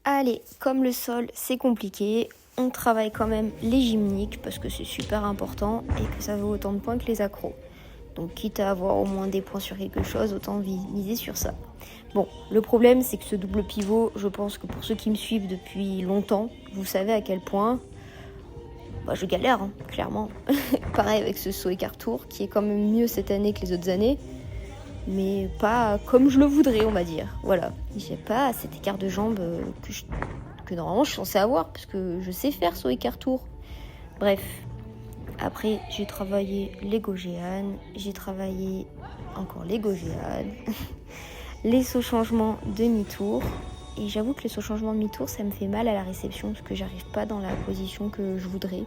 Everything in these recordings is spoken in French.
Allez, comme le sol c'est compliqué, on travaille quand même les gymniques parce que c'est super important et que ça vaut autant de points que les accros. Donc quitte à avoir au moins des points sur quelque chose, autant miser sur ça. Bon, le problème c'est que ce double pivot, je pense que pour ceux qui me suivent depuis longtemps, vous savez à quel point je galère, hein, clairement. Pareil avec ce saut écart tour qui est quand même mieux cette année que les autres années. Mais pas comme je le voudrais, on va dire. Voilà, j'ai pas cet écart de jambes que normalement je suis censée avoir, parce que je sais faire saut écart tour. Bref, après j'ai travaillé les Gogéan, j'ai travaillé encore les Gogéan, les sauts changements demi-tour. Et j'avoue que les sauts changements demi-tour, ça me fait mal à la réception, parce que j'arrive pas dans la position que je voudrais.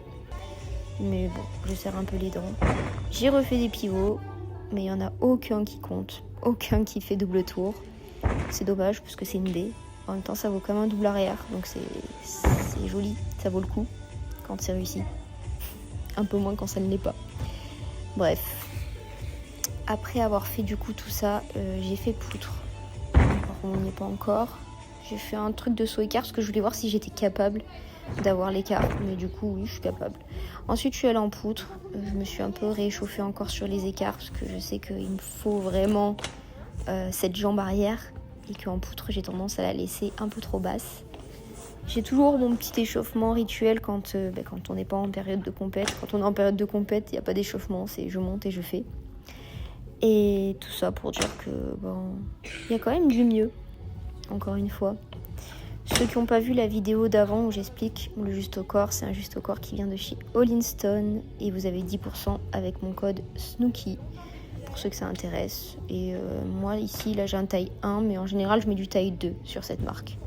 Mais bon, je serre un peu les dents. J'ai refait des pivots, mais il n'y en a aucun qui compte, aucun qui fait double tour. C'est dommage parce que c'est une baie. En même temps, ça vaut quand même un double arrière, donc c'est joli, ça vaut le coup quand c'est réussi. Un peu moins quand ça ne l'est pas. Bref, après avoir fait du coup tout ça, j'ai fait poutre. On n'y est pas encore. J'ai fait un truc de saut écart parce que je voulais voir si j'étais capable d'avoir l'écart, mais du coup oui, je suis capable. Ensuite je suis allée en poutre, je me suis un peu réchauffée encore sur les écarts parce que je sais qu'il me faut vraiment cette jambe arrière et qu'en poutre j'ai tendance à la laisser un peu trop basse. J'ai toujours mon petit échauffement rituel quand on n'est pas en période de compète. Quand on est en période de compète, il n'y a pas d'échauffement, c'est je monte et je fais. Et tout ça pour dire que il y a quand même du mieux, encore une fois. Ceux qui n'ont pas vu la vidéo d'avant où j'explique le juste au corps, c'est un juste au corps qui vient de chez All In Stone et vous avez 10% avec mon code Snooki pour ceux que ça intéresse. Et moi ici là j'ai un taille 1 mais en général je mets du taille 2 sur cette marque.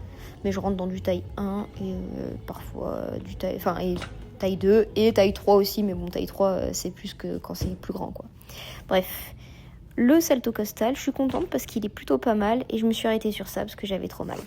Mais je rentre dans du taille 1 et parfois du taille 2 et taille 3 aussi, mais bon taille 3 c'est plus que quand c'est plus grand quoi. Bref, le salto costal, je suis contente parce qu'il est plutôt pas mal et je me suis arrêtée sur ça parce que j'avais trop mal.